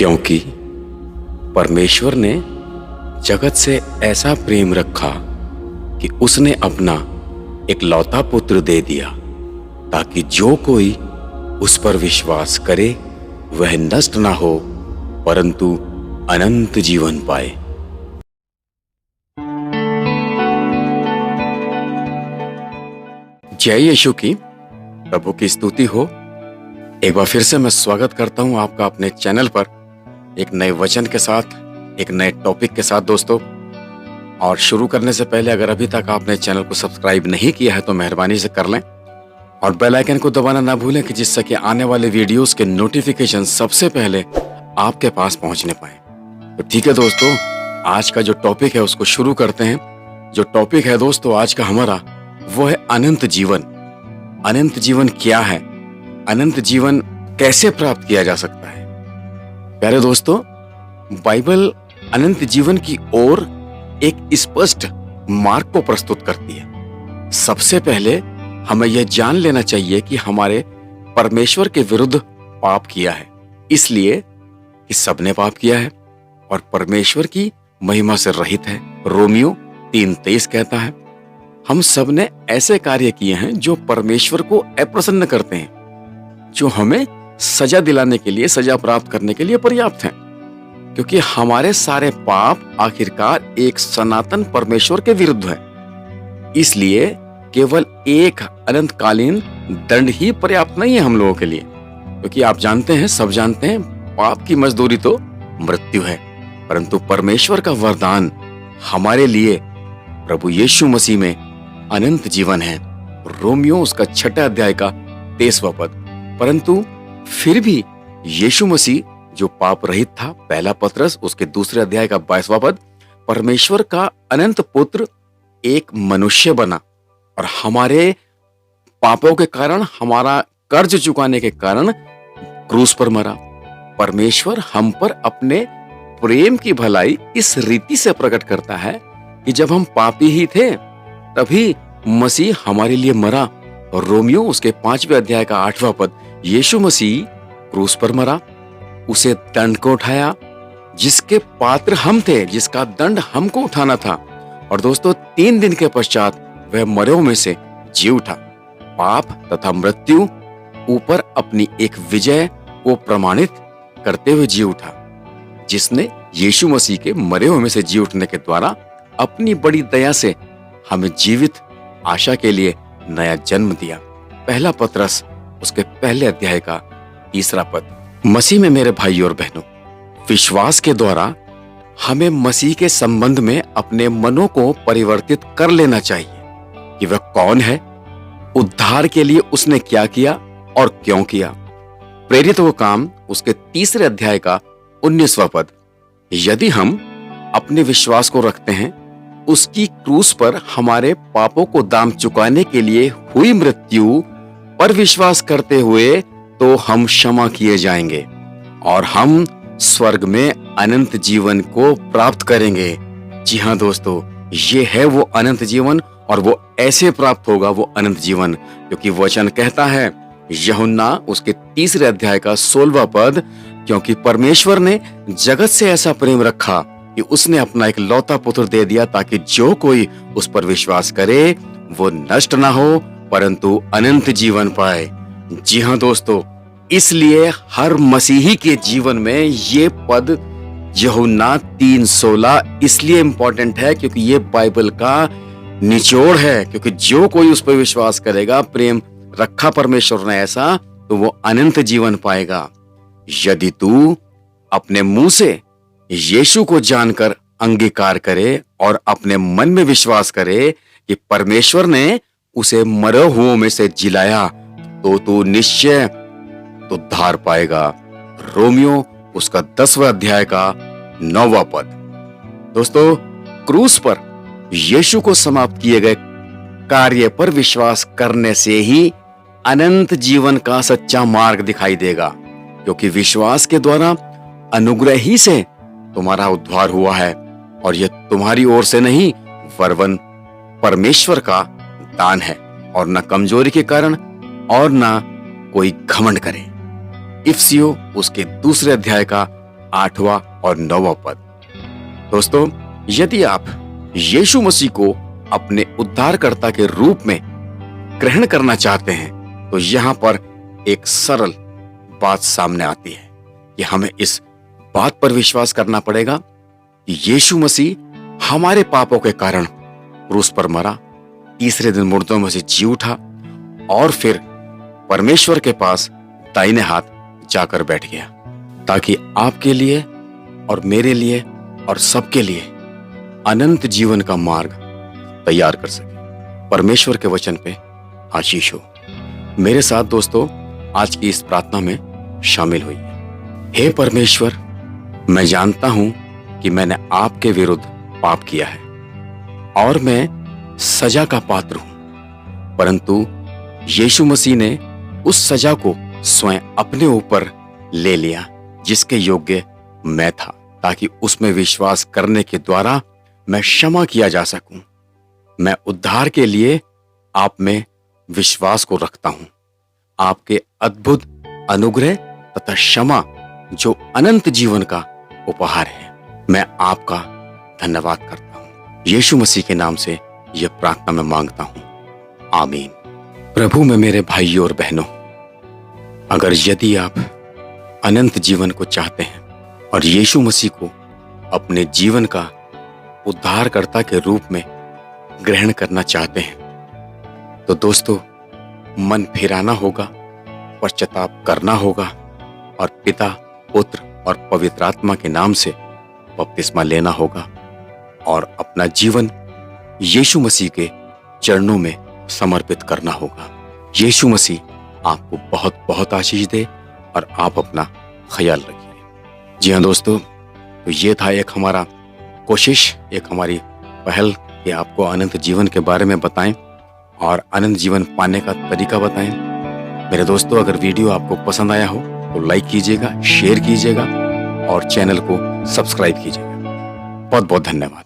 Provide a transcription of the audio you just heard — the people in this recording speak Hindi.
क्योंकि परमेश्वर ने जगत से ऐसा प्रेम रखा कि उसने अपना इकलौता पुत्र दे दिया, ताकि जो कोई उस पर विश्वास करे वह नष्ट ना हो परंतु अनंत जीवन पाए। जय यीशु की, प्रभु की स्तुति हो। एक बार फिर से मैं स्वागत करता हूं आपका अपने चैनल पर एक नए वचन के साथ, एक नए टॉपिक के साथ दोस्तों। और शुरू करने से पहले अगर अभी तक आपने चैनल को सब्सक्राइब नहीं किया है तो मेहरबानी से कर लें और बेल आइकन को दबाना ना भूलें कि जिससे कि आने वाले वीडियोस के नोटिफिकेशन सबसे पहले आपके पास पहुंचने पाए। तो ठीक है दोस्तों, आज का जो टॉपिक है उसको शुरू करते हैं। जो टॉपिक है दोस्तों आज का हमारा, वो है अनंत जीवन। अनंत जीवन क्या है? अनंत जीवन कैसे प्राप्त किया जा सकता है? प्यारे दोस्तों, बाइबल अनंत जीवन की ओर एक स्पष्ट मार्ग को प्रस्तुत करती है। सबसे पहले हमें यह जान लेना चाहिए कि हमारे परमेश्वर के विरुद्ध पाप किया है, इसलिए कि सबने पाप किया है और परमेश्वर की महिमा से रहित है। रोमियो 3:23 कहता है, हम सब ने ऐसे कार्य किए हैं जो परमेश्वर को अप्रसन्न करते हैं, जो हमें सजा दिलाने के लिए, सजा प्राप्त करने के लिए पर्याप्त हैं, क्योंकि हमारे सारे पाप आखिरकार एक सनातन परमेश्वर के विरुद्ध है। इसलिए केवल एक अनंतकालीन दंड ही पर्याप्त नहीं है हम लोगों के लिए, क्योंकि आप जानते हैं, सब जानते हैं, पाप की मजदूरी तो मृत्यु है, परंतु परमेश्वर का वरदान हमारे लिए प्रभु यीशु मसीह में अनंत जीवन है। रोमियो उसका 6 अध्याय का 23वां पद। परंतु फिर भी यीशु मसीह जो पाप रहित था, पहला पत्रस उसके 2 अध्याय का 22वां पद, परमेश्वर का अनंत पुत्र एक मनुष्य बना और हमारे पापों के कारण, हमारा कर्ज चुकाने के कारण क्रूस पर मरा। परमेश्वर हम पर अपने प्रेम की भलाई इस रीति से प्रकट करता है कि जब हम पापी ही थे तभी मसीह हमारे लिए मरा। और रोमियो उसके 5वें अध्याय का 8वां पद, यीशु मसीह क्रूस पर मरा, उसे दंड को उठाया जिसके पात्र हम थे, जिसका दंड हमको उठाना था। और दोस्तों 3 दिन के पश्चात वह मरे में से जी उठा। पाप तथा मृत्यु ऊपर अपनी एक विजय को प्रमाणित करते हुए जी उठा, जिसने यीशु मसीह के मरे हुए में से जी उठने के द्वारा अपनी बड़ी दया से हमें जीवित आशा के लिए नया जन्म दिया। पहला पत्रस उसके 1 अध्याय का 3 पद। मसीह में मेरे भाई और बहनों, विश्वास के द्वारा हमें मसीह के संबंध में अपने मनों को परिवर्तित कर लेना चाहिए कि वह कौन है, उद्धार के लिए उसने क्या किया और क्यों किया। प्रेरित वो काम उसके 3 अध्याय का 19वां पद। यदि हम अपने विश्वास को रखते हैं उसकी क्रूस पर हमारे पापों को दाम चुकाने के लिए हुई मृत्यु पर विश्वास करते हुए, तो हम क्षमा किए जाएंगे और हम स्वर्ग में अनंत जीवन को प्राप्त करेंगे। जी हाँ दोस्तों, ये है वो अनंत जीवन, और वो ऐसे प्राप्त होगा वो अनंत जीवन, क्योंकि वचन कहता है यूहन्ना उसके 3 अध्याय का 16वां पद, क्योंकि परमेश्वर ने जगत से ऐसा प्रेम रखा कि उसने अपना एक लौता पुत्र दे दिया, ताकि जो कोई उस पर विश्वास करे वो नष्ट ना हो परंतु अनंत जीवन पाए। जी हाँ दोस्तों, इसलिए हर मसीही के जीवन में ये पद यूहन्ना 3:16 इसलिए इंपॉर्टेंट है क्योंकि ये बाइबल का निचोड़ है। क्योंकि जो कोई उस पर विश्वास करेगा, प्रेम रखा परमेश्वर ने ऐसा, तो वो अनंत जीवन पाएगा। यदि तू अपने मुंह से यीशु को जानकर अंगीकार करे और अपने मन में विश्वास करे कि परमेश्वर ने उसे मरे हुओं में से जिलाया, तो तू निश्चय उद्धार पाएगा। रोमियो उसका 10वां अध्याय का 9वां पद। दोस्तों, क्रूस पर यीशु को समाप्त किए गए कार्य पर विश्वास करने से ही अनंत जीवन का सच्चा मार्ग दिखाई देगा, क्योंकि विश्वास के द्वारा अनुग्रह ही से तुम्हारा उद्धार हुआ है, और यह तुम्हारी ओर से नहीं वरन परमेश्वर का दान है, और न कमजोरी के कारण और न कोई घमंड करे। इफिसियों उसके 2 अध्याय का 8वां और 9वां पद। दोस्तों, यदि आप यीशु मसीह को अपने उद्धारकर्ता के रूप में ग्रहण करना चाहते हैं तो यहाँ पर एक सरल बात सामने आती है कि हमें इस बात पर विश्वास करना पड़ेगा कि यीशु मसीह हमारे पापों के कारण क्रूस पर मरा, तीसरे दिन मुर्दों में से जी उठा और फिर परमेश्वर के पास दाहिने हाथ जाकर बैठ गया, ताकि आपके लिए और मेरे लिए और सबके लिए अनंत जीवन का मार्ग तैयार कर सके। परमेश्वर के वचन पे आशीष हो। मेरे साथ दोस्तों आज की इस प्रार्थना में शामिल हुई। हे परमेश्वर, मैं जानता हूं कि मैंने आपके विरुद्ध पाप किया है और मैं सजा का पात्र हूं, परंतु यीशु मसीह ने उस सजा को स्वयं अपने ऊपर ले लिया जिसके योग्य मैं था, ताकि उसमें विश्वास करने के द्वारा मैं क्षमा किया जा सकूं। मैं उद्धार के लिए आप में विश्वास को रखता हूं। आपके अद्भुत अनुग्रह तथा क्षमा जो अनंत जीवन का उपहार है, मैं आपका धन्यवाद करता हूं। यीशु मसीह के नाम से यह प्रार्थना मैं मांगता हूं, आमीन। प्रभु में मेरे भाइयों और बहनों, अगर यदि आप अनंत जीवन को चाहते हैं और यीशु मसीह को अपने जीवन का उद्धारकर्ता के रूप में ग्रहण करना चाहते हैं तो दोस्तों मन फिराना होगा, पश्चाताप करना होगा और पिता, पुत्र और पवित्र आत्मा के नाम से बपतिस्मा लेना होगा और अपना जीवन यीशु मसीह के चरणों में समर्पित करना होगा। यीशु मसीह आपको बहुत बहुत आशीष दे और आप अपना ख्याल रखिए। जी हाँ दोस्तों, तो ये था एक हमारा कोशिश, एक हमारी पहल कि आपको अनंत जीवन के बारे में बताएं और अनंत जीवन पाने का तरीका बताएं। मेरे दोस्तों, अगर वीडियो आपको पसंद आया हो तो लाइक कीजिएगा, शेयर कीजिएगा और चैनल को सब्सक्राइब कीजिएगा। बहुत बहुत धन्यवाद।